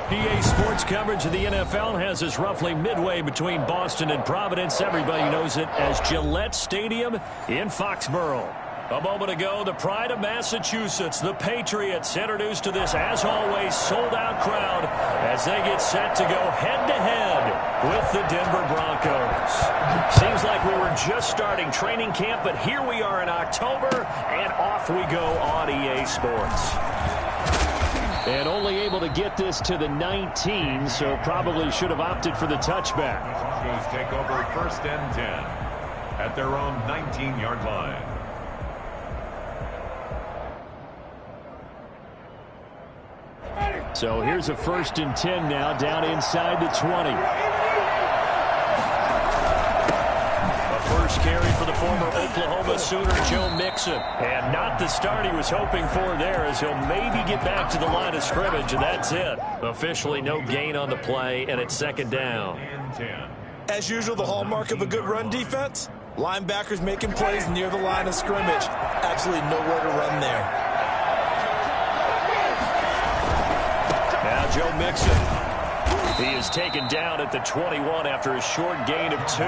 PA Sports coverage of the NFL has us roughly midway between Boston and Providence. Everybody knows it as Gillette Stadium in Foxborough. A moment ago, the pride of Massachusetts, the Patriots, introduced to this, as always, sold-out crowd as they get set to go head-to-head with the Denver Broncos. Seems like we were just starting training camp, but here we are in October, and off we go on EA Sports. And only able to get this to the 19, so probably should have opted for the touchback. Broncos take over 1st and 10 at their own 19-yard line. So here's a 1st and 10 now, down inside the 20. First carry for the former Oklahoma Sooner, Joe Mixon. And not the start he was hoping for there, as he'll maybe get back to the line of scrimmage, and that's it. Officially no gain on the play, and it's 2nd down. As usual, the hallmark of a good run defense, linebackers making plays near the line of scrimmage. Absolutely nowhere to run there. Now Joe Mixon. He is taken down at the 21 after a short gain of 2.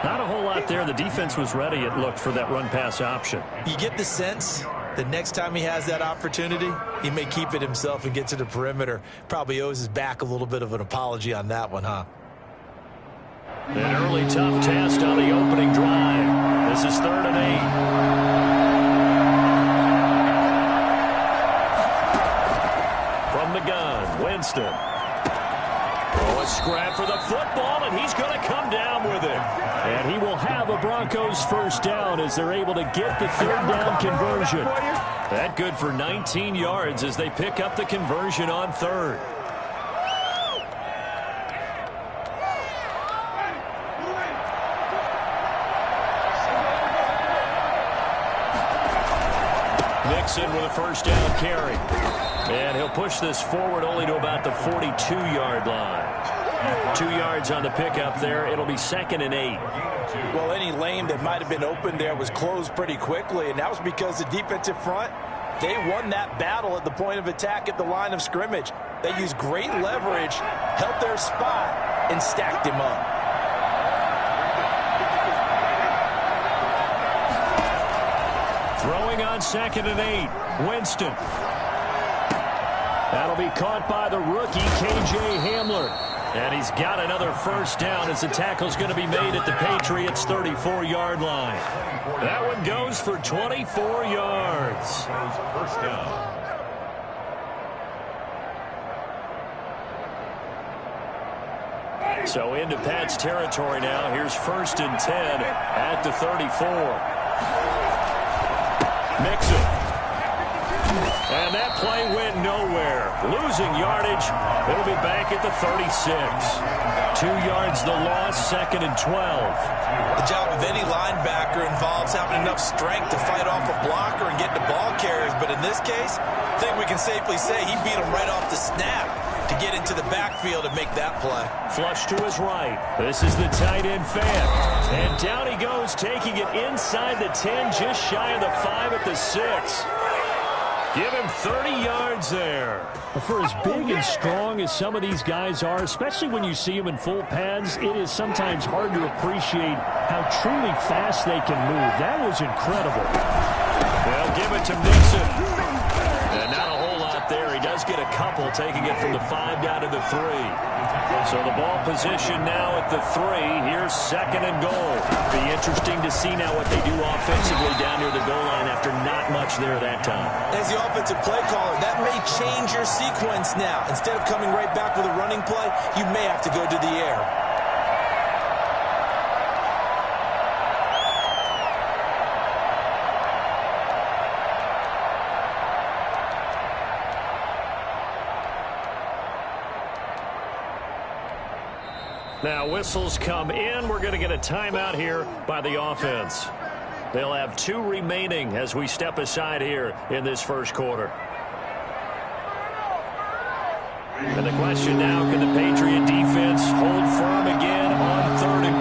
Not a whole lot there. The defense was ready, it looked, for that run-pass option. You get the sense that next time he has that opportunity, he may keep it himself and get to the perimeter. Probably owes his back a little bit of an apology on that one, huh? An early tough test on the opening drive. This is 3rd and 8. From the gun, Winston. Oh, a scrap for the football, and he's going to come down with it. And he will have a Broncos 1st down as they're able to get the 3rd down conversion. That good for 19 yards as they pick up the conversion on 3rd. Mixon with a 1st down carry. And he'll push this forward only to about the 42-yard line. 2 yards on the pickup there. It'll be 2nd and 8. Well, any lane that might have been open there was closed pretty quickly, and that was because the defensive front, they won that battle at the point of attack at the line of scrimmage. They used great leverage, held their spot, and stacked him up. Throwing on 2nd and 8. Winston. That'll be caught by the rookie, K.J. Hamler. And he's got another 1st down as the tackle's going to be made at the Patriots' 34-yard line. That one goes for 24 yards. 1st down. So into Pat's territory now. Here's 1st and 10 at the 34. Mixon. And that play went nowhere. Losing yardage. It'll be back at the 36. 2 yards the loss, 2nd and 12. The job of any linebacker involves having enough strength to fight off a blocker and get the ball carriers. But in this case, I think we can safely say he beat him right off the snap to get into the backfield and make that play. Flush to his right. This is the tight end fan. And down he goes, taking it inside the 10, just shy of the 5 at the 6. Give him 30 yards there. For as big and strong as some of these guys are, especially when you see them in full pads, it is sometimes hard to appreciate how truly fast they can move. That was incredible. They'll give it to Mixon. And not a whole lot there. He does get a couple, taking it from the 5 down to the 3. So the ball position now at the 3. Here's 2nd and goal. Be interesting to see now what they do offensively down near the goal line after not much there that time. As the offensive play caller, that may change your sequence now. Instead of coming right back with a running play, you may have to go to the air. Now whistles come in. We're going to get a timeout here by the offense. They'll have 2 remaining as we step aside here in this 1st quarter. And the question now, can the Patriot defense hold firm again on 3rd and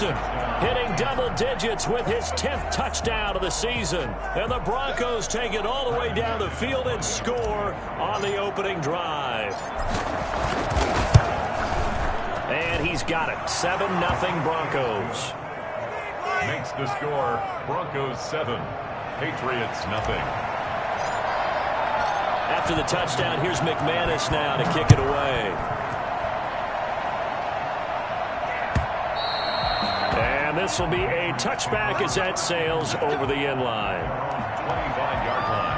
season, hitting double digits with his 10th touchdown of the season. And the Broncos take it all the way down the field and score on the opening drive. And he's got it. 7-0 Broncos. Makes the score Broncos 7, Patriots nothing. After the touchdown, here's McManus now to kick it away. And this will be a touchback as that sails over the end line. 25-yard line.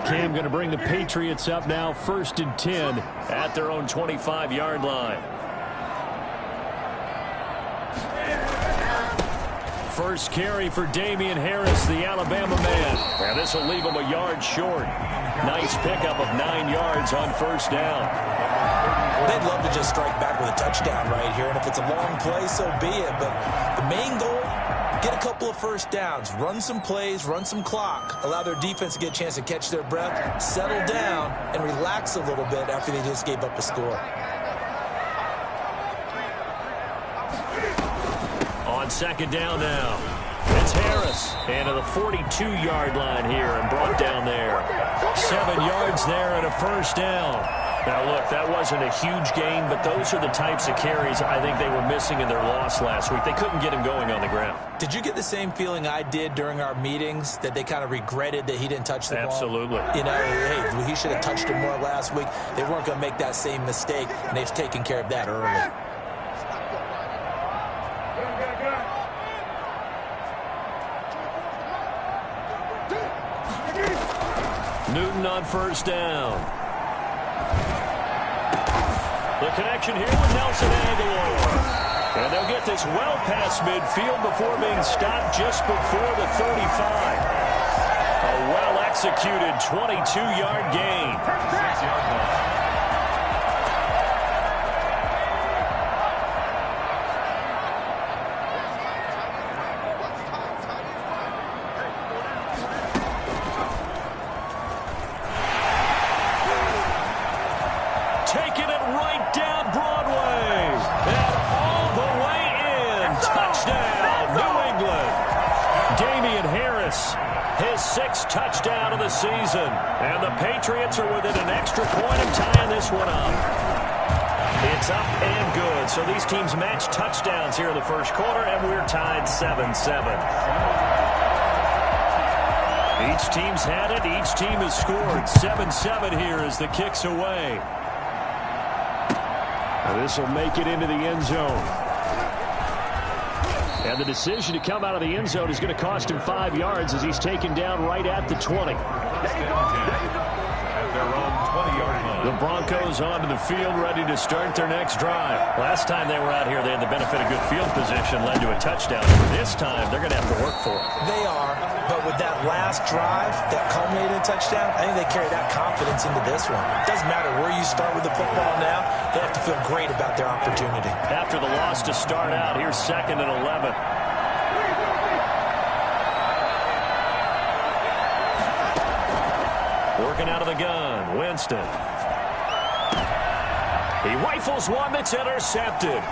Cam going to bring the Patriots up now, 1st and 10 at their own 25-yard line. First carry for Damian Harris, the Alabama man. And this will leave him a yard short. Nice pickup of 9 yards on first down. They'd love to just strike back with a touchdown right here, and if it's a long play, so be it. But the main goal, get a couple of first downs, run some plays, run some clock, allow their defense to get a chance to catch their breath, settle down, and relax a little bit after they just gave up a score. On second down now, it's Harris into the 42-yard line here and brought down there. 7 yards there and a first down. Now, look, that wasn't a huge gain, but those are the types of carries I think they were missing in their loss last week. They couldn't get him going on the ground. Did you get the same feeling I did during our meetings, that they kind of regretted that he didn't touch the ball? Absolutely. You know, hey, he should have touched it more last week. They weren't going to make that same mistake, and they've taken care of that early. Newton on first down. The connection here with Nelson Aguilar. And they'll get this well past midfield before being stopped just before the 35. A well-executed 22-yard gain. 6-yard line. Taking it right down Broadway. And all the way in. Touchdown, New England. Damian Harris, his 6th touchdown of the season. And the Patriots are within an extra point of tying this one up. It's up and good. So these teams match touchdowns here in the first quarter, and we're tied 7-7. Each team's had it. Each team has scored. 7-7 here as the kick's away. This will make it into the end zone. And the decision to come out of the end zone is going to cost him 5 yards as he's taken down right at the 20. At their own 20-yard line. The Broncos onto the field, ready to start their next drive. Last time they were out here, they had the benefit of good field position, led to a touchdown. This time, they're going to have to work for it. They are, but with that last drive that culminated in a touchdown, I think they carry that confidence into this one. It doesn't matter where you start with the football now, they have to feel great about their opportunity. After the loss to start out, here's 2nd and 11. Working out of the gun, Winston. He rifles one that's intercepted.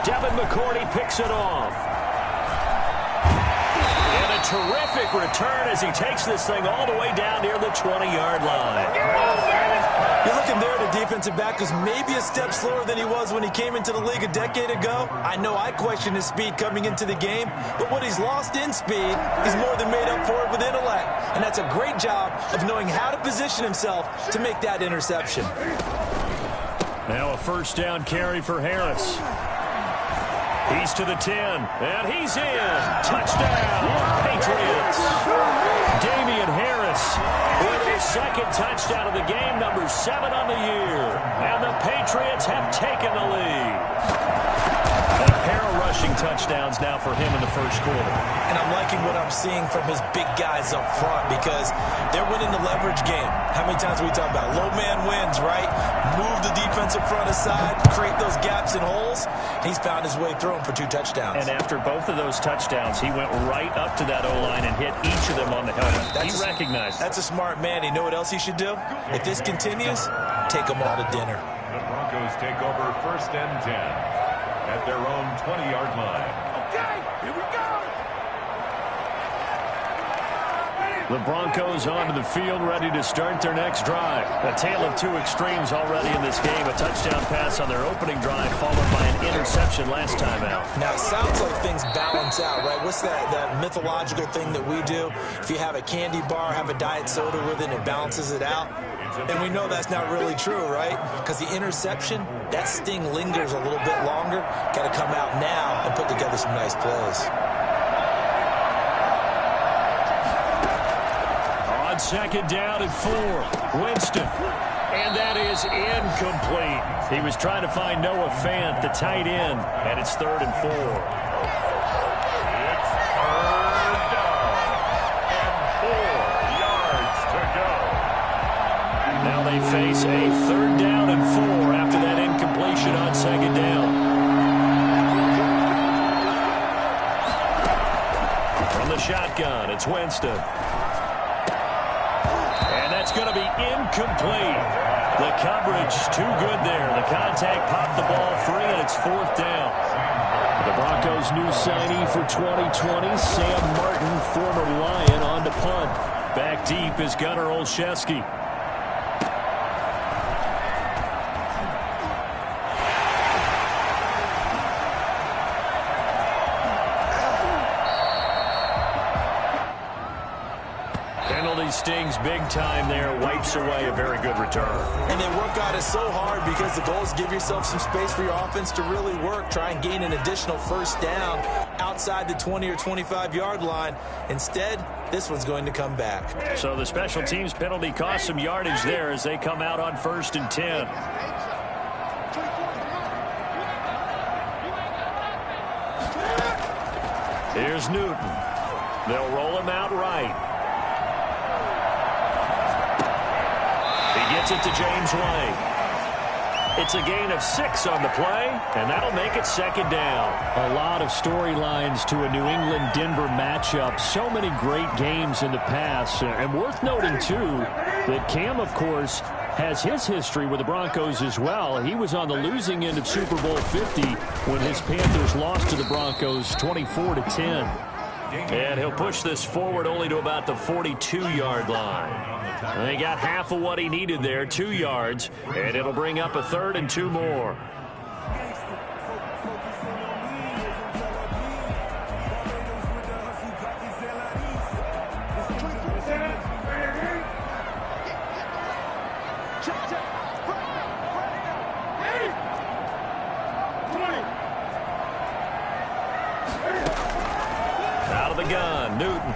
Devin McCourty picks it off. And a terrific return as he takes this thing all the way down near the 20-yard line. You're looking there at a defensive back who's maybe a step slower than he was when he came into the league a decade ago. I know I questioned his speed coming into the game, but what he's lost in speed, he's more than made up for it with intellect. And that's a great job of knowing how to position himself to make that interception. Now a first down carry for Harris. He's to the 10, and he's in. Touchdown, Patriots. Damian Harris with his 2nd touchdown of the game, number 7 on the year. And the Patriots have taken the lead. A pair of rushing touchdowns now for him in the first quarter. And I'm liking what I'm seeing from his big guys up front because they're winning the leverage game. How many times we talk about low man wins, right? Move the defensive front aside, create those gaps and holes. He's found his way through them for 2 touchdowns. And after both of those touchdowns, he went right up to that O-line and hit each of them on the helmet. He recognized it. That's a smart man. You know what else he should do? If this continues, take them all to dinner. The Broncos take over 1st and 10 at their own 20-yard line. Okay, here we go. The Broncos onto the field, ready to start their next drive. A tale of two extremes already in this game. A touchdown pass on their opening drive, followed by an interception last time out. Now, it sounds like things balance out, right? What's that mythological thing that we do? If you have a candy bar, have a diet soda with it, it balances it out. And we know that's not really true, right? Because the interception, that sting lingers a little bit longer. Got to come out now and put together some nice plays. On 2nd down and 4, Winston. And that is incomplete. He was trying to find Noah Fant, the tight end, and it's 3rd and 4. It's 3rd down and 4 yards to go. Now they face a 3rd down and 4 after that incompletion on 2nd down. From the shotgun, it's Winston. It's going to be incomplete. The coverage too good there. The contact popped the ball free, and it's 4th down. The Broncos' new signee for 2020, Sam Martin, former Lion, on to punt. Back deep is Gunnar Olszewski. Stings big time there, wipes away a very good return. And they work on it so hard because the goal is give yourself some space for your offense to really work. Try and gain an additional 1st down outside the 20 or 25-yard line. Instead, this one's going to come back. So the special teams penalty cost some yardage there as they come out on 1st and 10. Here's Newton. They'll roll him out right. Gets it to James White. It's a gain of 6 on the play, and that'll make it 2nd down. A lot of storylines to a New England-Denver matchup. So many great games in the past. And worth noting, too, that Cam, of course, has his history with the Broncos as well. He was on the losing end of Super Bowl 50 when his Panthers lost to the Broncos 24-10. And he'll push this forward only to about the 42-yard line. And they got half of what he needed there, 2 yards, and it'll bring up a 3rd and 2 more. Out of the gun, Newton.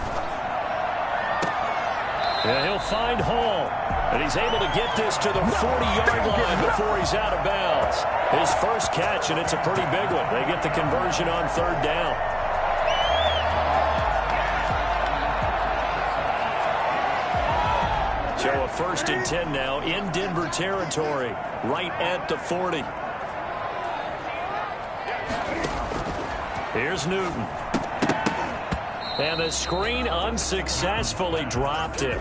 And he'll find Hall. And he's able to get this to the 40-yard line before he's out of bounds. His first catch, and it's a pretty big one. They get the conversion on 3rd down. So a 1st and 10 now in Denver territory, right at the 40. Here's Newton. And the screen unsuccessfully dropped it.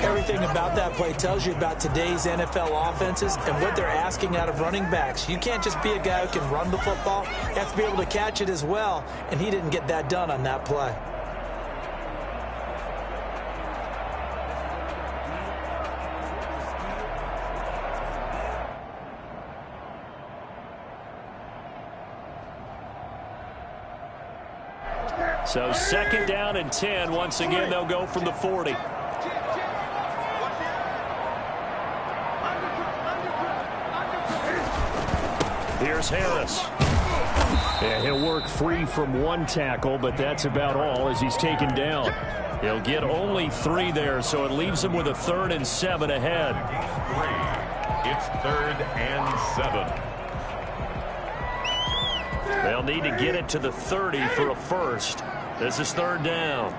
Everything about that play tells you about today's NFL offenses and what they're asking out of running backs. You can't just be a guy who can run the football. You have to be able to catch it as well, and he didn't get that done on that play. So 2nd down and 10. Once again, they'll go from the 40. Here's Harris. Yeah, he'll work free from 1 tackle, but that's about all as he's taken down. He'll get only 3 there, so it leaves him with a 3rd and 7 ahead. It's 3rd and 7. They'll need to get it to the 30 for a first. This is 3rd down.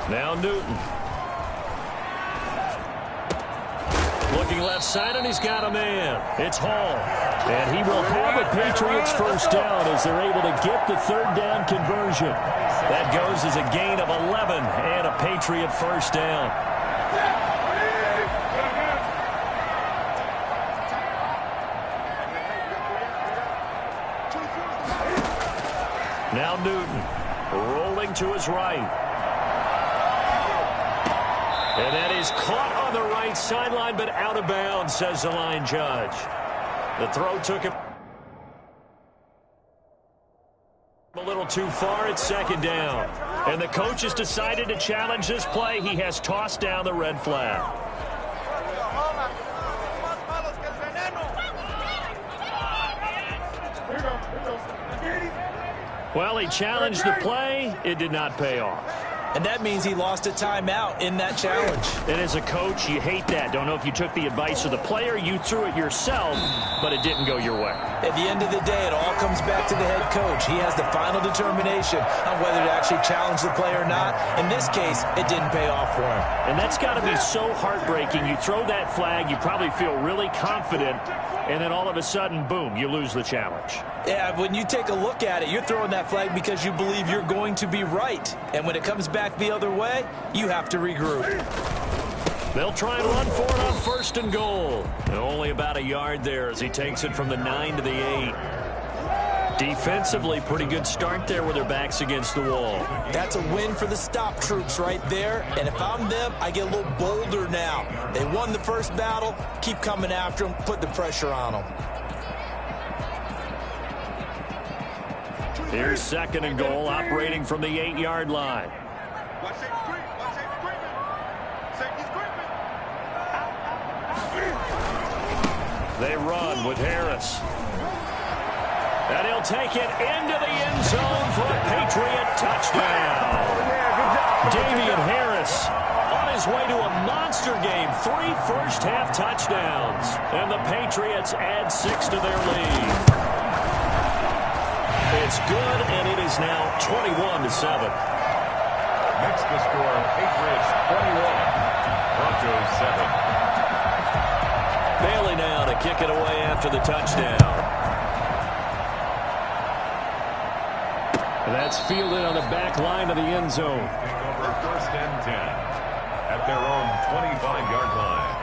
Now Newton. Looking left side, and he's got a man. It's Hall. And he will have a Patriots first down as they're able to get the third down conversion. That goes as a gain of 11 and a Patriot first down. Now Newton rolling to his right. And that is caught on the right sideline, but out of bounds, says the line judge. The throw took him a little too far at second down. And the coach has decided to challenge this play. He has tossed down the red flag. Well, he challenged the play. It did not pay off. And that means he lost a timeout in that challenge. And as a coach, you hate that. Don't know if you took the advice of the player, you threw it yourself, but it didn't go your way. At the end of the day, it all comes back to the head coach. He has the final determination on whether to actually challenge the play or not. In this case, it didn't pay off for him. And that's got to be so heartbreaking. You throw that flag, you probably feel really confident, and then all of a sudden, boom, you lose the challenge. Yeah, when you take a look at it, you're throwing that flag because you believe you're going to be right. And when it comes back the other way, you have to regroup. They'll try and run for it on first and goal. And only about a yard there as he takes it from the 9 to the 8. Defensively, pretty good start there with their backs against the wall. That's a win for the stop troops right there. And if I'm them, I get a little bolder now. They won the first battle. Keep coming after them. Put the pressure on them. Here's second and goal, operating from the 8-yard line. They run with Harris. And he'll take it into the end zone for a Patriot touchdown. Damian Harris on his way to a monster game. 3 first-half touchdowns. And the Patriots add 6 to their lead. It's good, and it is now 21-7. Next the score, Patriots 21, Broncos 7. Bailey now to kick it away after the touchdown. And that's fielded on the back line of the end zone. Take over first and 10 at their own 25-yard line.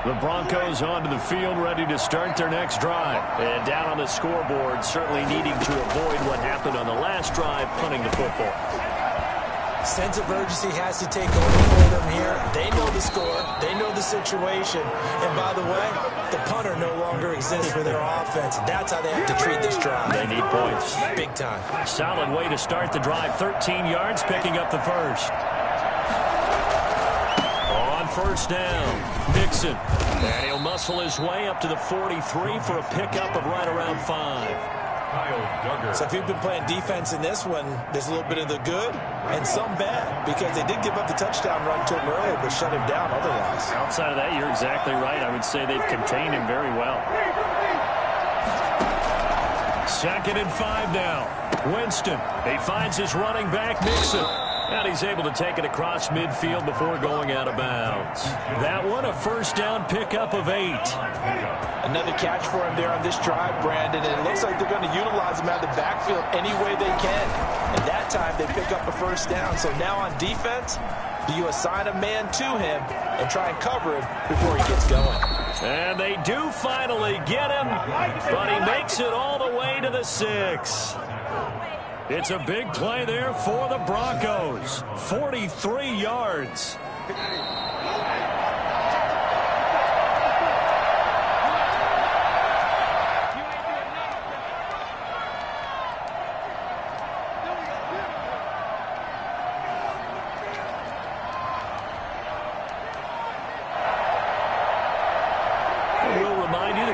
The Broncos onto the field, ready to start their next drive. And down on the scoreboard, certainly needing to avoid what happened on the last drive, punting the football. Sense of urgency has to take over for them here. They know the score. They know the situation. And by the way, the punter no longer exists for their offense. That's how they have to treat this drive. They need points. Big time. Solid way to start the drive. 13 yards, picking up the first. On first down, Dixon. And he'll muscle his way up to the 43 for a pickup of right around 5. So if you've been playing defense in this one, there's a little bit of the good and some bad, because they did give up the touchdown run to him earlier, but shut him down otherwise. Outside of that, you're exactly right. I would say they've contained him very well. 2nd and 5 now. Winston, he finds his running back, Mixon. And he's able to take it across midfield before going out of bounds. That one, a first down pickup of 8. Another catch for him there on this drive, Brandon, and it looks like they're going to utilize him out of the backfield any way they can. And that time they pick up a first down. So now on defense, do you assign a man to him and try and cover him before he gets going? And they do finally get him, but he makes it all the way to the 6. It's a big play there for the Broncos. 43 yards.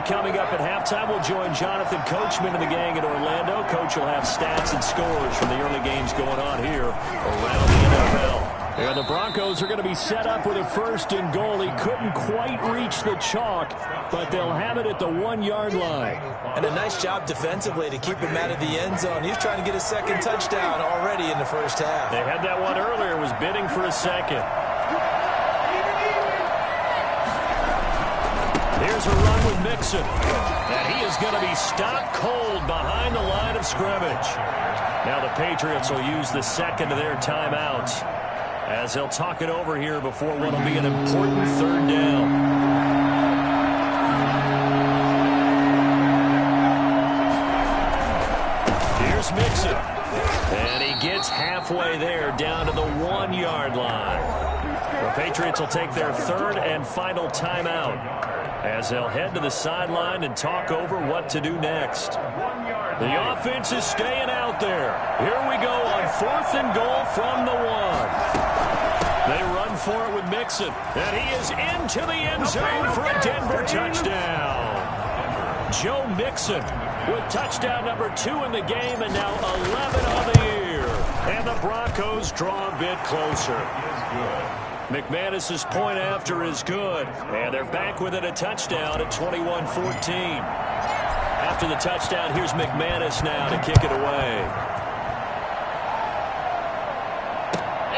Coming up at halftime, we'll join Jonathan Coachman and the gang in Orlando. Coach will have stats and scores from the early games going on here around the NFL. And the Broncos are going to be set up with a first and goal. He couldn't quite reach the chalk, but they'll have it at the 1-yard line. And a nice job defensively to keep him out of the end zone. He's trying to get a second touchdown already in the first half. They had that one earlier, was bidding for a second. Here's a run with Mixon. And he is going to be stopped cold behind the line of scrimmage. Now the Patriots will use the second of their timeouts as they'll talk it over here before what will be an important third down. Here's Mixon. And he gets halfway there down to the 1-yard line. The Patriots will take their third and final timeout as they'll head to the sideline and talk over what to do next. The offense is staying out there. Here we go on 4th and goal from the 1. They run for it with Mixon, and he is into the end zone for a Denver touchdown. Joe Mixon with touchdown number 2 in the game, and now 11 on the year. And the Broncos draw a bit closer. McManus's point after is good, and they're back within a touchdown at 21-14. After the touchdown, here's McManus now to kick it away.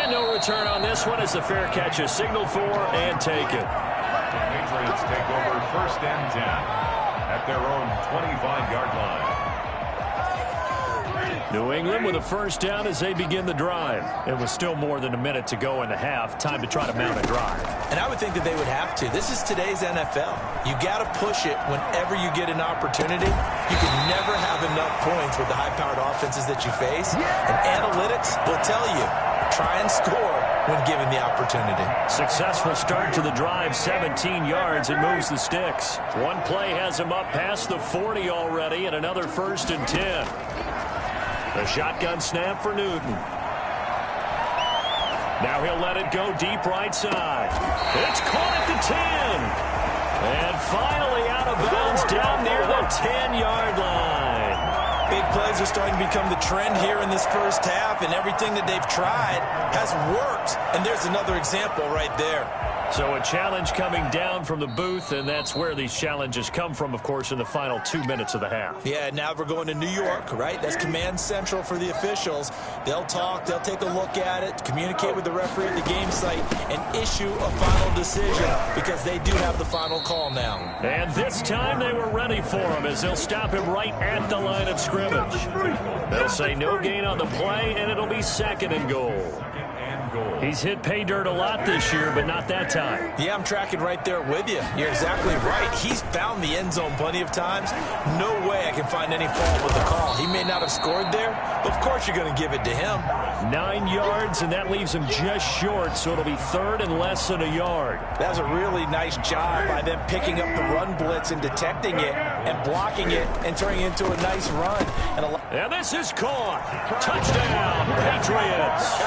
And no return on this one as the fair catch is signaled for and taken. The Patriots take over 1st and 10 at their own 25-yard line. New England with a first down as they begin the drive. It was still more than a minute to go in the half. Time to try to mount a drive. And I would think that they would have to. This is today's NFL. You got to push it whenever you get an opportunity. You can never have enough points with the high-powered offenses that you face. And analytics will tell you, try and score when given the opportunity. Successful start to the drive, 17 yards, and moves the sticks. One play has him up past the 40 already, and another 1st and 10. The shotgun snap for Newton. Now he'll let it go deep right side. It's caught at the 10. And finally out of bounds down near the 10-yard line. Big plays are starting to become the trend here in this first half, and everything that they've tried has worked. And there's another example right there. So a challenge coming down from the booth, and that's where these challenges come from, of course, in the final 2 minutes of the half. Yeah, now we're going to New York, right? That's command central for the officials. They'll talk, they'll take a look at it, communicate with the referee at the game site, and issue a final decision because they do have the final call now. And this time they were ready for him as they'll stop him right at the line of scrimmage. They'll say no gain on the play, and it'll be 2nd and goal. He's hit pay dirt a lot this year, but not that time. Yeah, I'm tracking right there with you. You're exactly right. He's found the end zone plenty of times. No way I can find any fault with the call. He may not have scored there, but of course you're going to give it to him. 9 yards, and that leaves him just short, so it'll be 3rd and less than a yard. That was a really nice job by them picking up the run blitz and detecting it and blocking it and turning it into a nice run. And this is caught. Touchdown, Patriots.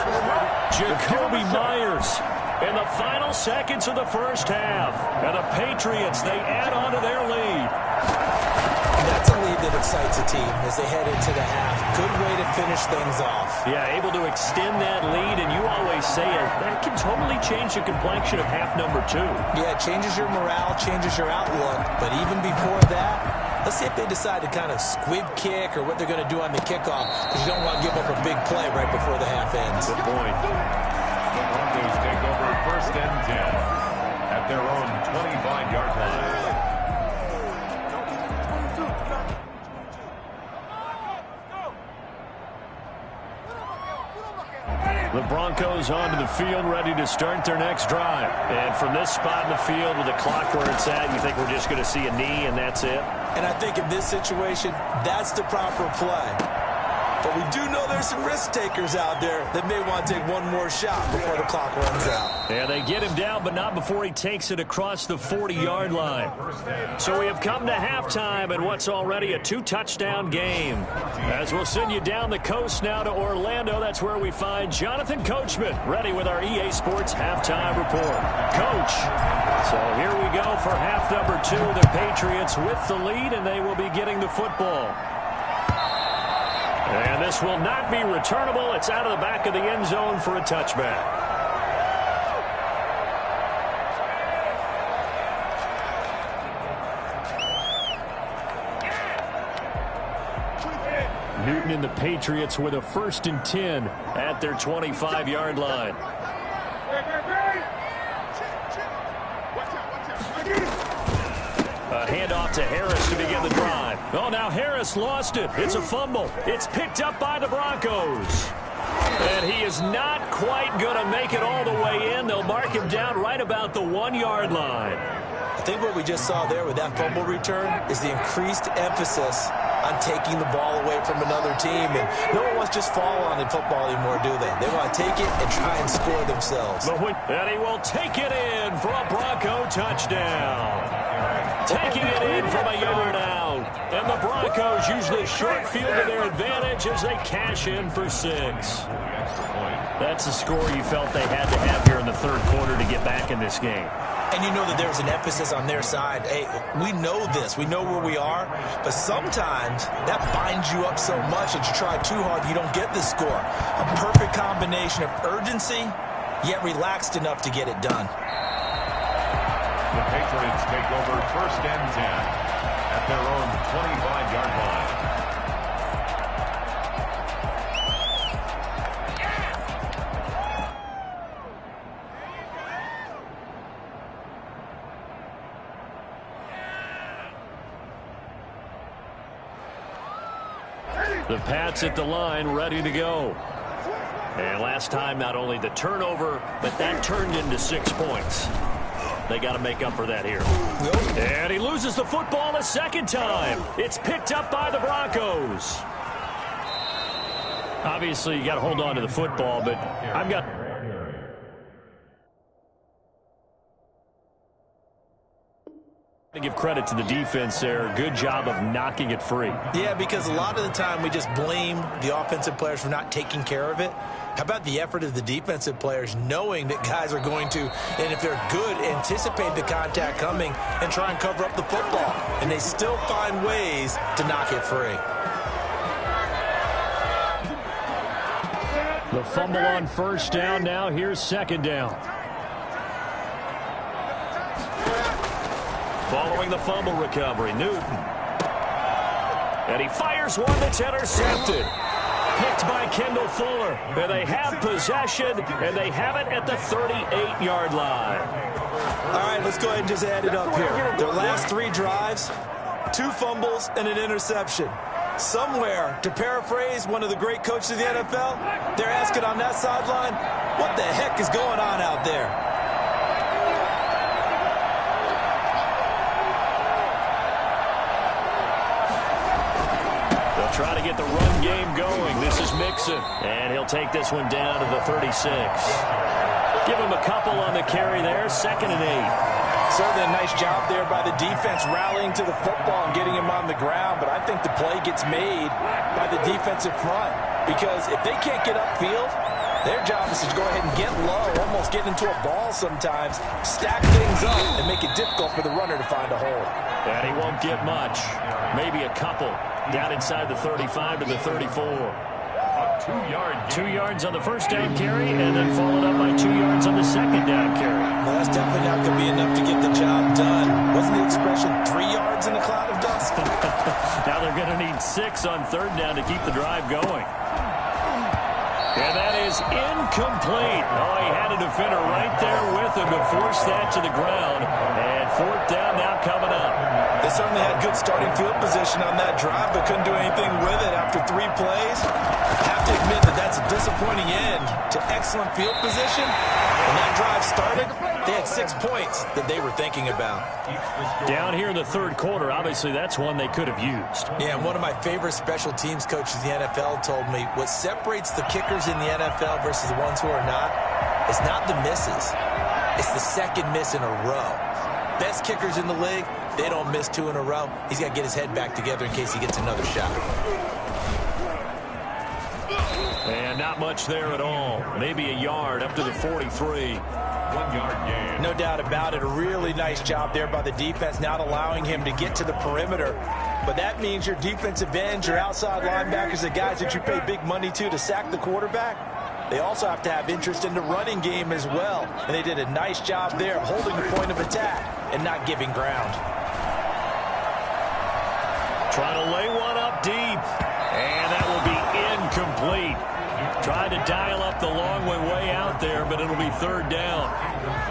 Jacoby Myers in the final seconds of the first half. And the Patriots, they add on to their lead. That's a lead that excites a team as they head into the half. Good way to finish things off. Yeah, able to extend that lead, and you always say it, that can totally change the complexion of half number 2. Yeah, it changes your morale, changes your outlook. But even before that, let's see if they decide to kind of squib kick or what they're going to do on the kickoff, because you don't want to give up a big play right before the half ends. Good point. The Broncos take over 1st and 10 at their own 25-yard line. The Broncos onto the field, ready to start their next drive. And from this spot in the field with the clock where it's at, you think we're just going to see a knee and that's it? And I think in this situation, that's the proper play. But we do know there's some risk takers out there that may want to take one more shot before the clock runs out. Yeah, they get him down, but not before he takes it across the 40-yard line. So we have come to halftime in what's already a 2-touchdown game. As we'll send you down the coast now to Orlando, that's where we find Jonathan Coachman, ready with our EA Sports halftime report. Coach, so here we go for half number 2. The Patriots with the lead, and they will be getting the football. And this will not be returnable. It's out of the back of the end zone for a touchback. Newton and the Patriots with a 1st and 10 at their 25-yard line. A handoff to Harris to begin the drive. Oh, now Harris lost it. It's a fumble. It's picked up by the Broncos. And he is not quite going to make it all the way in. They'll mark him down right about the 1-yard line. I think what we just saw there with that fumble return is the increased emphasis on taking the ball away from another team. And no one wants to just fall on in football anymore, do they? They want to take it and try and score themselves. And he will take it in for a Bronco touchdown. Taking it in from a yard out. And the Broncos use this short field to their advantage as they cash in for 6. That's a score you felt they had to have here in the third quarter to get back in this game. And you know that there's an emphasis on their side. Hey, we know this. We know where we are. But sometimes that binds you up so much that you try too hard, you don't get the score. A perfect combination of urgency, yet relaxed enough to get it done. The Patriots take over 1st and 10 at their own 25-yard line. The Pats at the line, ready to go. And last time, not only the turnover, but that turned into 6 points. They got to make up for that here. And he loses the football a second time. It's picked up by the Broncos. Obviously, you got to hold on to the football, but I've got... to give credit to the defense there. Good job of knocking it free. Yeah, because a lot of the time we just blame the offensive players for not taking care of it. How about the effort of the defensive players knowing that guys are going to, and if they're good, anticipate the contact coming and try and cover up the football. And they still find ways to knock it free. The fumble on 1st down. Now here's 2nd down. Following the fumble recovery, Newton. And he fires one that's intercepted. Picked by Kendall Fuller. And they have possession, and they have it at the 38-yard line. All right, let's go ahead and just add it up here. Their last 3 drives, 2 fumbles and an interception. Somewhere, to paraphrase one of the great coaches of the NFL, they're asking on that sideline, what the heck is going on out there? Try to get the run game going. This is Mixon. And he'll take this one down to the 36. Give him a couple on the carry there. 2nd and 8. Certainly a nice job there by the defense rallying to the football and getting him on the ground. But I think the play gets made by the defensive front. Because if they can't get upfield, their job is to go ahead and get low, almost get into a ball sometimes, stack things up, and make it difficult for the runner to find a hole. And he won't get much. Maybe a couple. Down inside the 35 to the 34. 2 yards on the 1st down carry, and then followed up by 2 yards on the 2nd down carry. Well, that's definitely not going to be enough to get the job done. Wasn't the expression 3 yards in a cloud of dust? Now they're going to need 6 on 3rd down to keep the drive going. And that is incomplete. Oh, he had a defender right there with him to force that to the ground. And 4th down now coming up. They certainly had good starting field position on that drive, but couldn't do anything with it after 3 plays. I have to admit that that's a disappointing end to excellent field position. When that drive started, they had 6 points that they were thinking about. Down here in the 3rd quarter, obviously that's one they could have used. Yeah, and one of my favorite special teams coaches in the NFL told me what separates the kickers in the NFL versus the ones who are not is not the misses. It's the 2nd miss in a row. Best kickers in the league, they don't miss 2 in a row. He's got to get his head back together in case he gets another shot. And not much there at all. Maybe a yard up to the 43. 1-yard gain. No doubt about it. A really nice job there by the defense, not allowing him to get to the perimeter. But that means your defensive ends, your outside linebackers, the guys that you pay big money to sack the quarterback, they also have to have interest in the running game as well. And they did a nice job there of holding the point of attack and not giving ground. Trying to lay one up deep. And that will be incomplete. Tried to dial up the long way out there, but it'll be third down.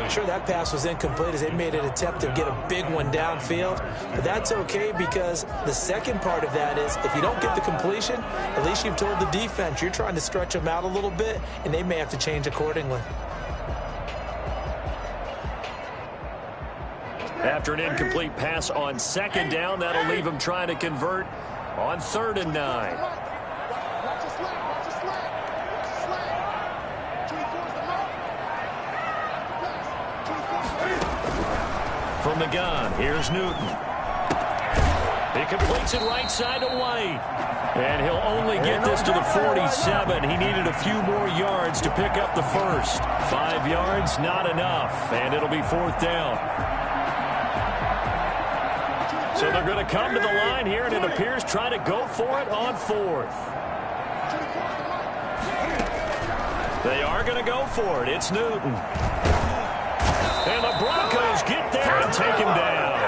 Sure, that pass was incomplete as they made an attempt to get a big one downfield. But that's okay because the second part of that is if you don't get the completion, at least you've told the defense you're trying to stretch them out a little bit, and they may have to change accordingly. After an incomplete pass on second down, that'll leave him trying to convert on 3rd and 9. From the gun, here's Newton. He completes it right side to White. And he'll only get this to the 47. He needed a few more yards to pick up the first. 5 yards, not enough. And it'll be 4th down. So they're going to come to the line here, and it appears trying to go for it on 4th. They are going to go for it. It's Newton. And the Broncos get there and take him down.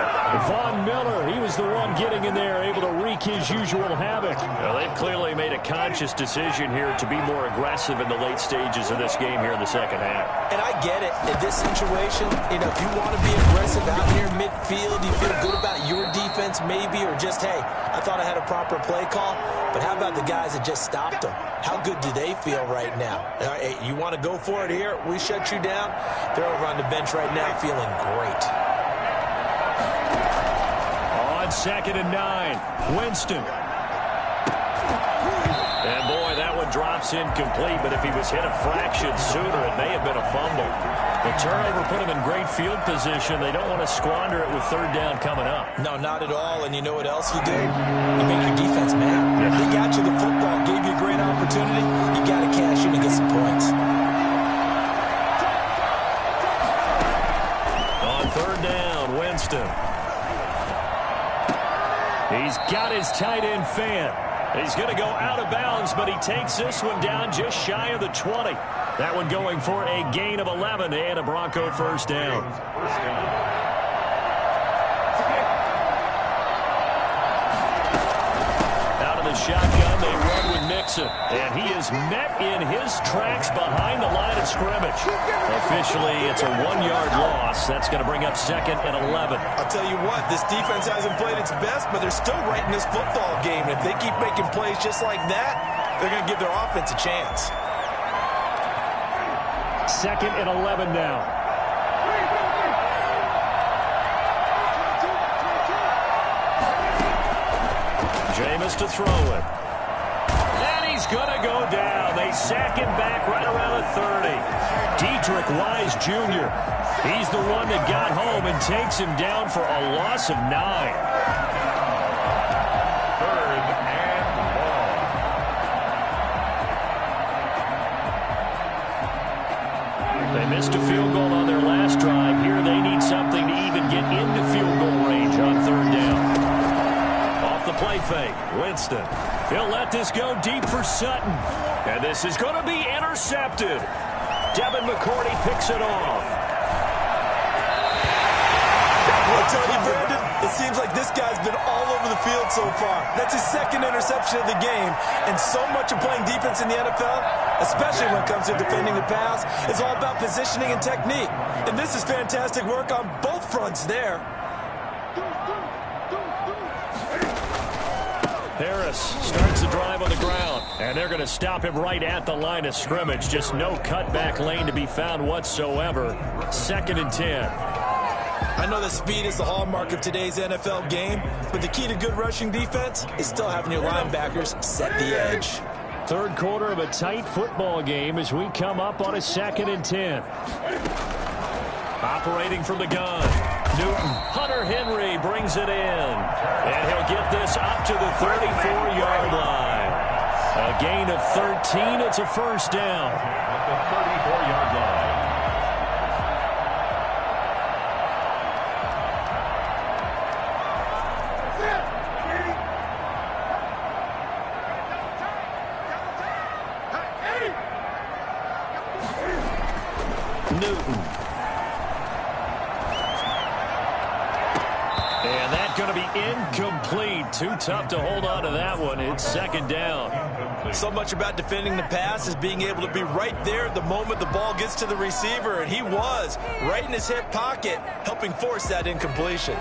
Von Miller, he was the one getting in there, able to wreak his usual havoc. Well, they've clearly made a conscious decision here to be more aggressive in the late stages of this game here in the second half. And I get it. In this situation, if you want to be aggressive out here midfield, you feel good about your defense maybe, or just, hey, I thought I had a proper play call. But how about the guys that just stopped them? How good do they feel right now? Hey, you want to go for it here? We shut you down? They're over on the bench right now feeling great. On 2nd and 9, Winston. And boy, that one drops incomplete, but if he was hit a fraction sooner, it may have been a fumble. The turnover put him in great field position. They don't want to squander it with 3rd down coming up. No, not at all. And you know what else you do? You make your defense mad. Yeah. They got you the football, gave you a great opportunity. You got to cash in and get some points. On 3rd down, Winston. He's got his tight end fan. He's going to go out of bounds, but he takes this one down just shy of the 20. That one going for a gain of 11 and a Bronco first down. Out of the shotgun, they run with Mixon. And he is met in his tracks behind the line of scrimmage. Officially, it's a 1-yard loss. That's going to bring up 2nd and 11. I'll tell you what, this defense hasn't played its best, but they're still right in this football game. And if they keep making plays just like that, they're going to give their offense a chance. 2nd and 11 now. Jameis to throw it. And he's going to go down. They sack him back right around the 30. Dietrich Wise Jr. He's the one that got home and takes him down for a loss of 9. 3rd and long. They missed a field goal on their last drive. Here they need something to even get into field goal range on 3rd down. Off the play fake, Winston. He'll let this go deep for Sutton. And this is going to be intercepted. Devin McCourty picks it off. I'll tell you, Brandon, it seems like this guy's been all over the field so far. That's his 2nd interception of the game. And so much of playing defense in the NFL, especially when it comes to defending the pass, is all about positioning and technique. And this is fantastic work on both fronts there. Harris starts the drive on the ground, and they're going to stop him right at the line of scrimmage. Just no cutback lane to be found whatsoever. 2nd and 10. I know that speed is the hallmark of today's NFL game, but the key to good rushing defense is still having your linebackers set the edge. 3rd quarter of a tight football game as we come up on a 2nd and 10. Operating from the gun. Newton. Hunter Henry brings it in. And he'll get this up to the 34-yard line. A gain of 13. It's a first down. At the 34-yard line. Newton. And that's going to be incomplete. Too tough to hold on to that one. It's 2nd down. So much about defending the pass is being able to be right there at the moment the ball gets to the receiver, and he was right in his hip pocket, helping force that incompletion.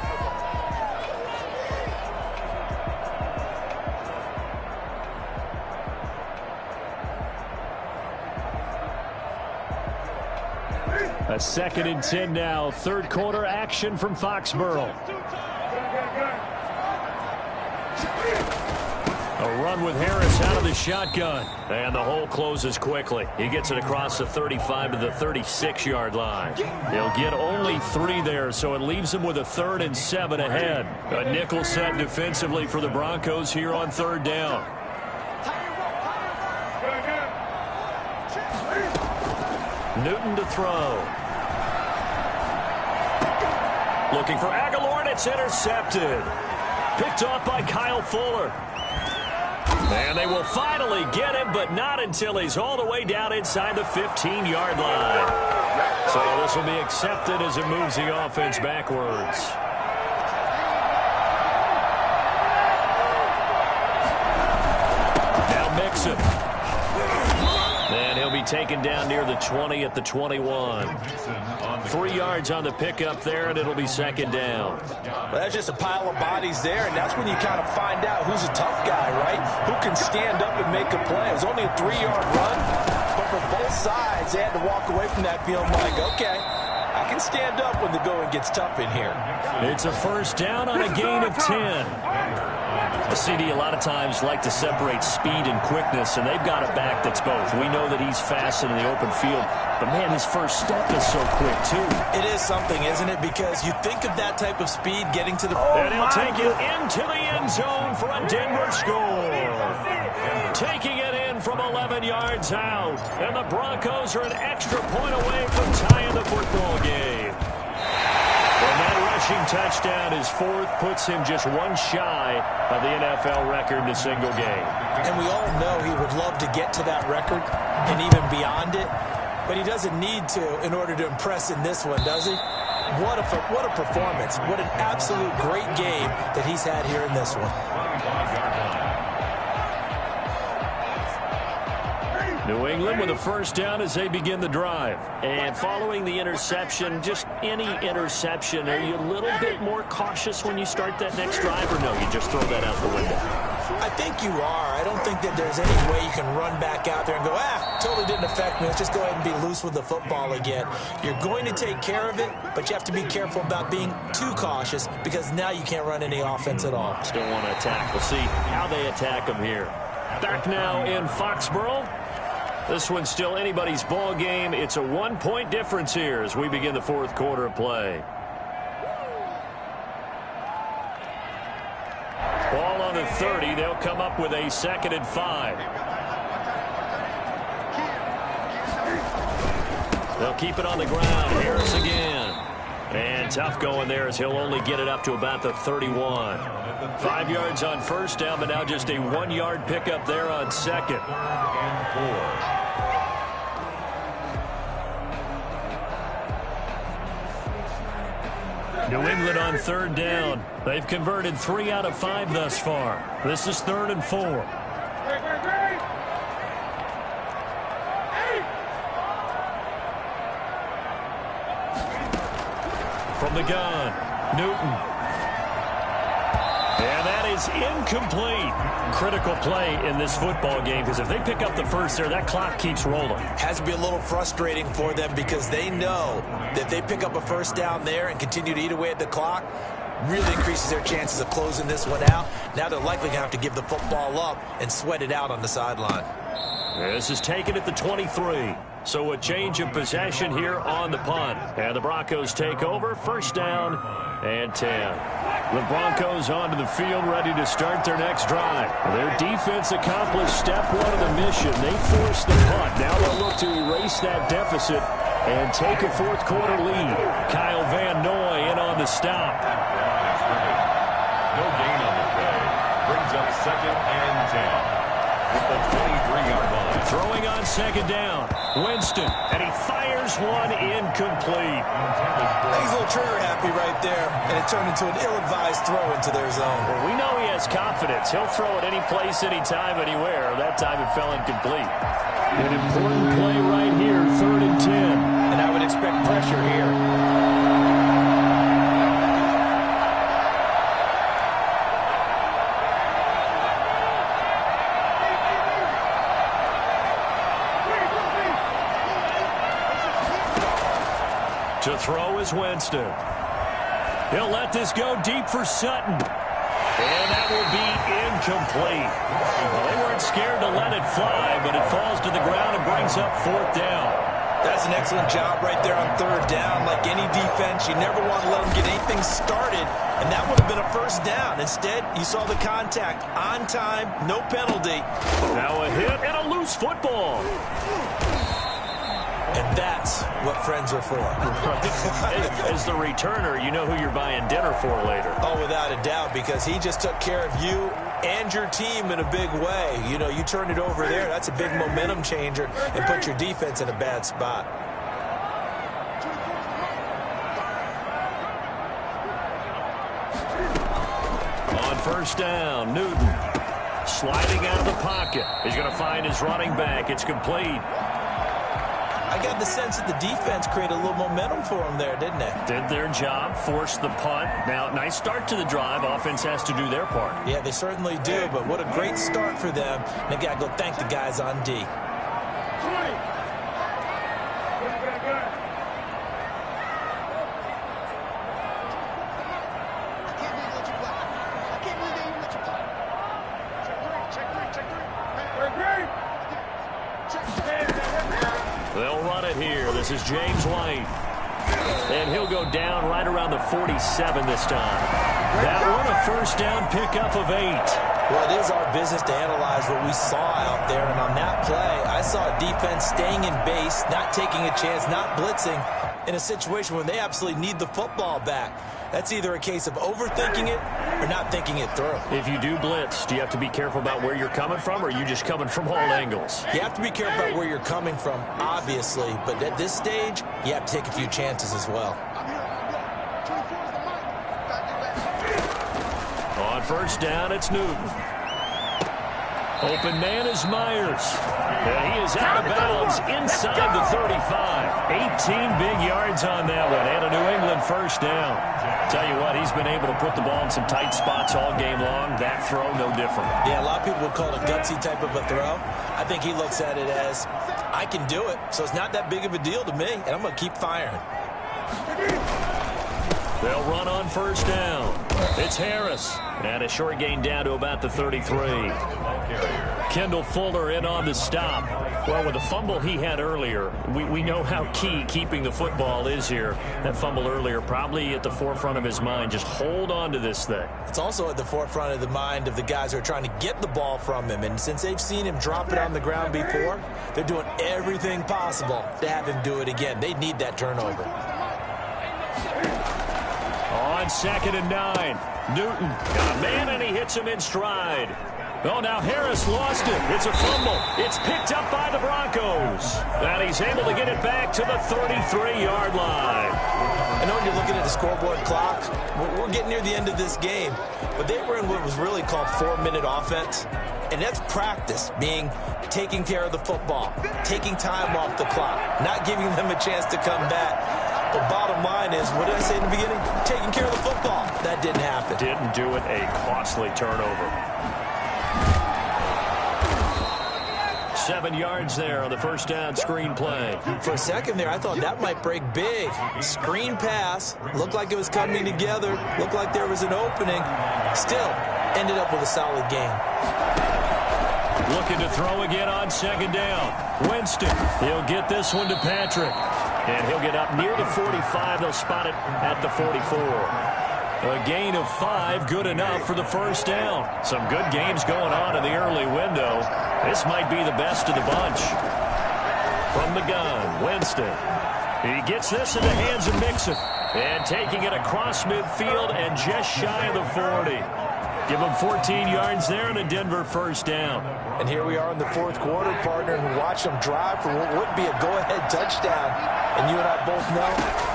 A 2nd and 10 now. Third quarter action from Foxborough. A run with Harris out of the shotgun. And the hole closes quickly. He gets it across the 35 to the 36-yard line. He'll get only 3 there, so it leaves him with a 3rd and 7 ahead. A nickel set defensively for the Broncos here on 3rd down. Newton to throw. Looking for Aguilar, and it's intercepted. Picked off by Kyle Fuller. And they will finally get him, but not until he's all the way down inside the 15-yard line. So this will be accepted as it moves the offense backwards. Now Mixon. And he'll be taken down near the 20 at the 21. 3 yards on the pickup there, and it'll be 2nd down. Well, that's just a pile of bodies there, and that's when you kind of find out who's a tough guy, right? Who can stand up and make a play. It was only a 3-yard run, but for both sides, they had to walk away from that feeling like, okay, I can stand up when the going gets tough in here. It's a 1st down on a gain of 10. The CD a lot of times like to separate speed and quickness, and they've got a back that's both. We know that he's fast in the open field, but, man, his first step is so quick, too. It is something, isn't it? Because you think of that type of speed getting to the... And he'll take it into the end zone for a Denver score. Taking it in from 11 yards out, and the Broncos are an extra point away from tying the football game. And that rushing touchdown, his 4th, puts him just 1 shy of the NFL record in a single game. And we all know he would love to get to that record and even beyond it, but he doesn't need to in order to impress in this one, does he? What a performance. What an absolute great game that he's had here in this one. New England with a 1st down as they begin the drive. And following the interception, just any interception, are you a little bit more cautious when you start that next drive, or no, you just throw that out the window? I think you are. I don't think that there's any way you can run back out there and go, totally didn't affect me. Let's just go ahead and be loose with the football again. You're going to take care of it, but you have to be careful about being too cautious because now you can't run any offense at all. Still want to attack. We'll see how they attack them here. Back now in Foxborough. This one's still anybody's ball game. It's a 1-point difference here as we begin the 4th quarter of play. Ball on the 30. They'll come up with a 2nd and 5. They'll keep it on the ground. Harris again. And tough going there as he'll only get it up to about the 31. 5 yards on 1st down, but now just a 1-yard pickup there on 2nd. New England on 3rd down. They've converted 3 out of 5 thus far. This is 3rd and 4. From the gun, Newton. And that is incomplete. Critical play in this football game because if they pick up the 1st there, that clock keeps rolling. Has to be a little frustrating for them because they know that they pick up a 1st down there and continue to eat away at the clock, really increases their chances of closing this one out. Now they're likely going to have to give the football up and sweat it out on the sideline. This is taken at the 23. So a change of possession here on the punt. And the Broncos take over. 1st down and 10. The Broncos onto the field ready to start their next drive. Their defense accomplished step 1 of the mission. They forced the punt. Now they'll look to erase that deficit and take a 4th quarter lead. Kyle Van Noy in on the stop. No gain on the play. Brings up 2nd and 10. With the 23-yard line. Throwing on 2nd down. Winston, and he fires one incomplete. He's a little trigger happy right there, and it turned into an ill-advised throw into their zone. Well, we know he has confidence. He'll throw it any place, anytime, anywhere. That time it fell incomplete. An important play right here, 3rd and 10. And I would expect pressure here. To throw is Winston. He'll let this go deep for Sutton. And that will be incomplete. Well, they weren't scared to let it fly, but it falls to the ground and brings up 4th down. That's an excellent job right there on 3rd down. Like any defense, you never want to let them get anything started, and that would have been a 1st down. Instead, you saw the contact on time, no penalty. Now a hit and a loose football. And that's what friends are for. As the returner, you know who you're buying dinner for later. Oh, without a doubt, because he just took care of you and your team in a big way. You know, you turn it over there, that's a big momentum changer and put your defense in a bad spot. On 1st down, Newton sliding out of the pocket. He's going to find his running back. It's complete. I got the sense that the defense created a little momentum for them there, didn't they? Did their job, forced the punt. Now, nice start to the drive. Offense has to do their part. Yeah, they certainly do, but what a great start for them. They got to go thank the guys on D. They'll run it here. This is James White. And he'll go down right around the 47 this time. That one a 1st down pickup of 8. Well, it is our business to analyze what we saw out there. And on that play, I saw a defense staying in base, not taking a chance, not blitzing in a situation when they absolutely need the football back. That's either a case of overthinking it or not thinking it through. If you do blitz, do you have to be careful about where you're coming from, or are you just coming from all angles? You have to be careful about where you're coming from, obviously. But at this stage, you have to take a few chances as well. On 1st down, it's Newton. Open man is Myers. And he is out of bounds inside the 35. 18 big yards on that one, and a New England 1st down. Tell you what, he's been able to put the ball in some tight spots all game long. That throw, no different. Yeah, a lot of people would call it a gutsy type of a throw. I think he looks at it as, I can do it, so it's not that big of a deal to me, and I'm going to keep firing. They'll run on 1st down. It's Harris. And a short gain down to about the 33. Kendall Fuller in on the stop. Well, with the fumble he had earlier, we know how key keeping the football is here. That fumble earlier probably at the forefront of his mind. Just hold on to this thing. It's also at the forefront of the mind of the guys who are trying to get the ball from him. And since they've seen him drop it on the ground before, they're doing everything possible to have him do it again. They need that turnover. On 2nd and 9, Newton got a man and he hits him in stride. Oh, now Harris lost it. It's a fumble. It's picked up by the Broncos. And he's able to get it back to the 33-yard line. I know when you're looking at the scoreboard clock, we're getting near the end of this game, but they were in what was really called 4-minute offense. And that's practice, meaning taking care of the football, taking time off the clock, not giving them a chance to come back. But bottom line is, what did I say in the beginning? Taking care of the football. That didn't happen. Didn't do it. A costly turnover. 7 yards there on the 1st down screen play. For a second there, I thought that might break big. Screen pass. Looked like it was coming together. Looked like there was an opening. Still, ended up with a solid game. Looking to throw again on 2nd down. Winston. He'll get this one to Patrick. And he'll get up near the 45. They'll spot it at the 44. A gain of 5, good enough for the 1st down. Some good games going on in the early window. This might be the best of the bunch. From the gun, Winston. He gets this in the hands of Mixon. And taking it across midfield and just shy of the 40. Give them 14 yards there and a Denver first down. And here we are in the fourth quarter, partner, and watch them drive for what would be a go-ahead touchdown. And you and I both know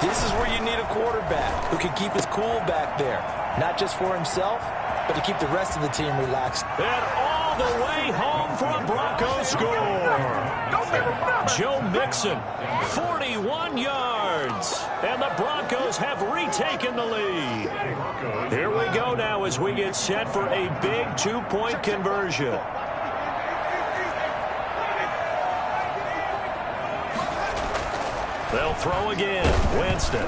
this is where you need a quarterback who can keep his cool back there, not just for himself, but to keep the rest of the team relaxed. And all the way home for a Broncos score. Joe Mixon, 41 yards. And the Broncos have retaken the lead. Here we go now as we get set for a big 2-point conversion. They'll throw again. Winston.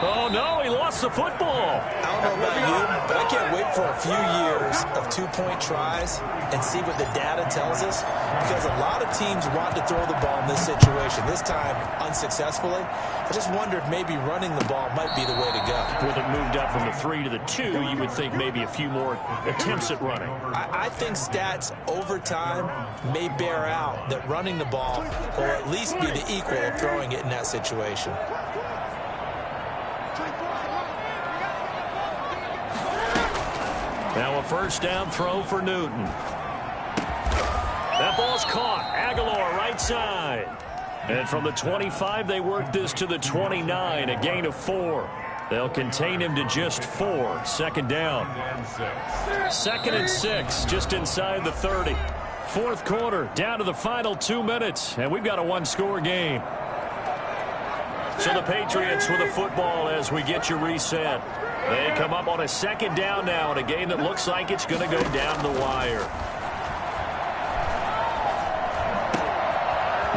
Oh, no, he lost the football. I don't know about you, but I can't wait for a few years of 2-point tries and see what the data tells us, because a lot of teams want to throw the ball in this situation, this time unsuccessfully. I just wonder if maybe running the ball might be the way to go. With it moved up from the 3 to the 2, you would think maybe a few more attempts at running. I think stats over time may bear out that running the ball will at least be the equal of throwing it in that situation. Now a first down throw for Newton. That ball's caught. Aguilar right side. And from the 25, they work this to the 29, a gain of 4. They'll contain him to just 4. Second down. 2nd and 6, just inside the 30. Fourth quarter, down to the final 2 minutes, and we've got a one-score game. So the Patriots with the football as we get you reset. They come up on a second down now in a game that looks like it's going to go down the wire.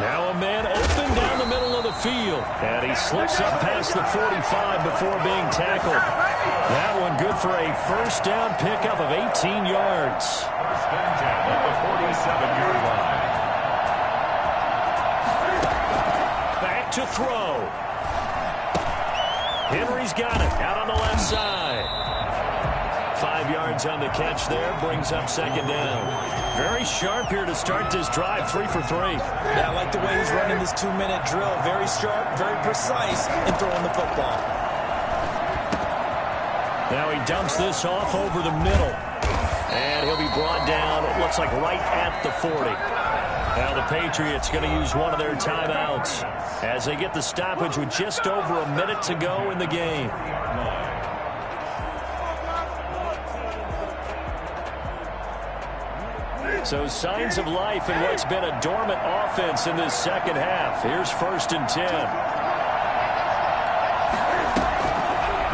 Now a man open down the middle of the field. And he slips up past the 45 before being tackled. That one good for a first down pickup of 18 yards. First and 10 at the 47-yard line. Back to throw. Henry's got it out on the left side. 5 yards on the catch there, brings up second down. Very sharp here to start this drive, 3 for 3. Yeah, I like the way he's running this 2-minute drill. Very sharp, very precise in throwing the football. Now he dumps this off over the middle. And he'll be brought down, it looks like right at the 40. Now the Patriots going to use one of their timeouts as they get the stoppage with just over a minute to go in the game. So signs of life in what's been a dormant offense in this second half. Here's 1st and 10.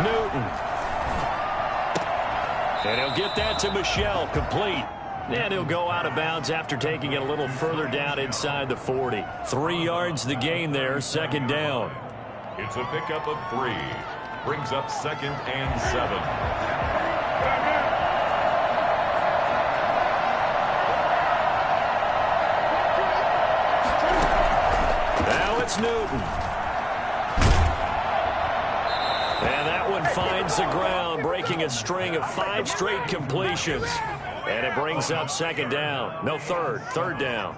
Newton. And he'll get that to Michel, complete. And he'll go out of bounds after taking it a little further down inside the 40. 3 yards the gain there, second down. It's a pickup of 3. Brings up 2nd and 7. Now it's Newton. And that one finds the ground, breaking a string of 5 straight completions. And it brings up second down. No, third down.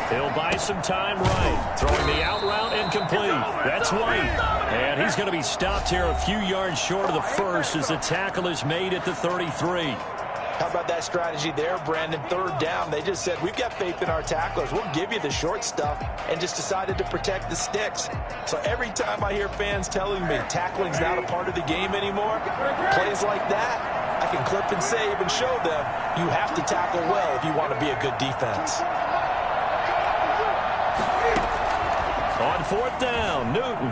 He'll buy some time right. Throwing the out route incomplete. That's White. And he's going to be stopped here a few yards short of the first as the tackle is made at the 33. How about that strategy there, Brandon? Third down, they just said, we've got faith in our tacklers. We'll give you the short stuff, and just decided to protect the sticks. So every time I hear fans telling me tackling's not a part of the game anymore, plays like that, I can clip and save and show them you have to tackle well if you want to be a good defense. On fourth down, Newton.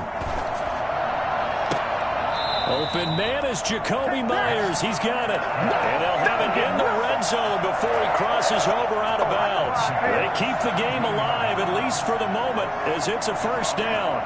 Open man is Jacoby Myers. He's got it. And they'll have it in the red zone before he crosses over out of bounds. They keep the game alive, at least for the moment, as it's a first down.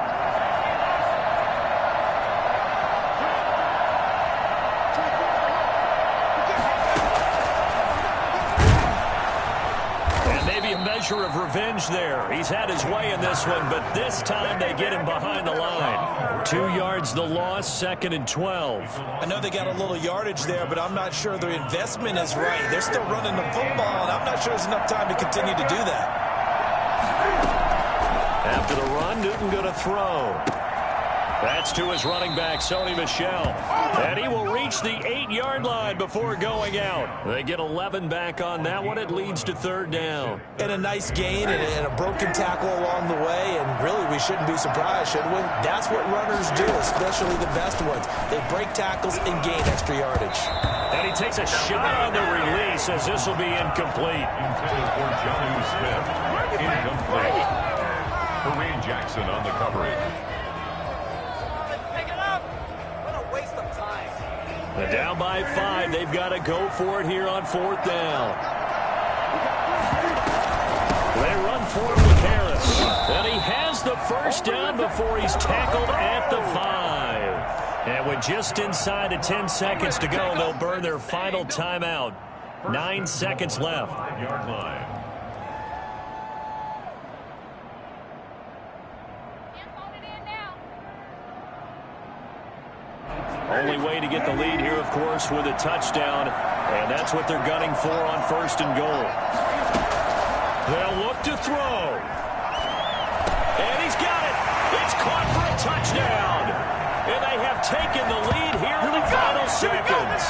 measure of revenge there. He's had his way in this one, but this time they get him behind the line. 2 yards the loss, 2nd and 12. I know they got a little yardage there, but I'm not sure their investment is right. They're still running the football, and I'm not sure there's enough time to continue to do that. After the run, Newton going to throw. That's to his running back, Sony Michel. And he will reach the 8-yard line before going out. They get 11 back on that one. It leads to 3rd down. And a nice gain and a broken tackle along the way. And really, we shouldn't be surprised, should we? That's what runners do, especially the best ones. They break tackles and gain extra yardage. And he takes a shot on the release as this will be incomplete. Intended for Johnny Smith. Incomplete. Kareem Jackson on the coverage. And down by 5. They've got to go for it here on 4th down. They run forward with Harris. And he has the first down before he's tackled at the 5. And with just inside of 10 seconds to go, they'll burn their final timeout. 9 seconds left. 5-yard line. Only way to get the lead here, of course, with a touchdown. And that's what they're gunning for on 1st and goal. They'll look to throw. And he's got it. It's caught for a touchdown. And they have taken the lead here in the final seconds.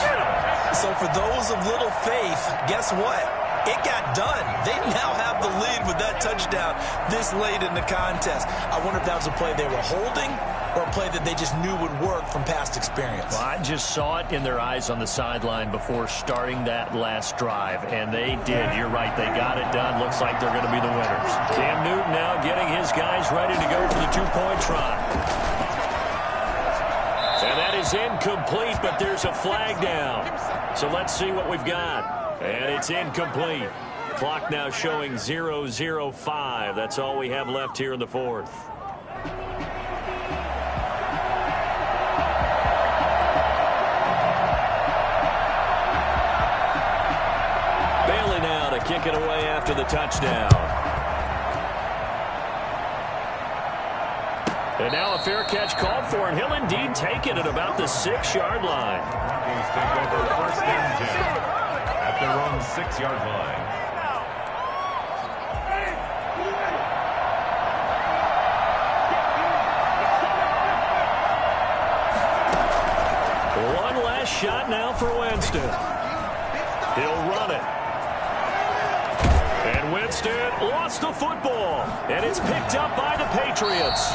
So for those of little faith, guess what? It got done. They now have the lead with that touchdown this late in the contest. I wonder if that was a play they were holding or a play that they just knew would work from past experience. Well, I just saw it in their eyes on the sideline before starting that last drive, and they did. You're right. They got it done. Looks like they're going to be the winners. Cam Newton now getting his guys ready to go for the 2-point try. And that is incomplete, but there's a flag down. So let's see what we've got. And it's incomplete. Clock now showing 0:05. That's all we have left here in the 4th. Bailey now to kick it away after the touchdown. And now a fair catch called for, and he'll indeed take it at about the 6-yard line. Broncos take over 1st and 10 at their own 6-yard line. One last shot now for Winston. He'll run it. And Winston lost the football. And it's picked up by the Patriots.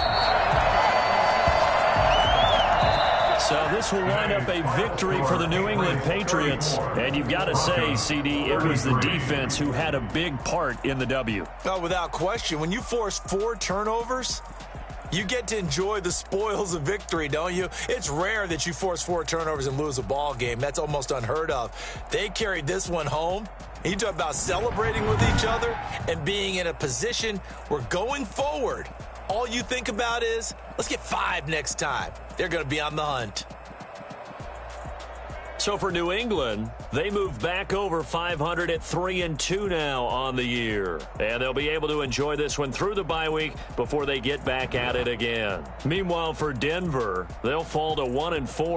So this will wind up a victory for the New England Patriots. And you've got to say, CD, it was the defense who had a big part in the W. Oh, without question. When you force 4 turnovers, you get to enjoy the spoils of victory, don't you? It's rare that you force 4 turnovers and lose a ball game. That's almost unheard of. They carried this one home. You talk about celebrating with each other and being in a position where going forward, all you think about is, let's get 5 next time. They're going to be on the hunt. So for New England, they move back over 500 at 3-2 now on the year. And they'll be able to enjoy this one through the bye week before they get back at it again. Meanwhile, for Denver, they'll fall to 1-4.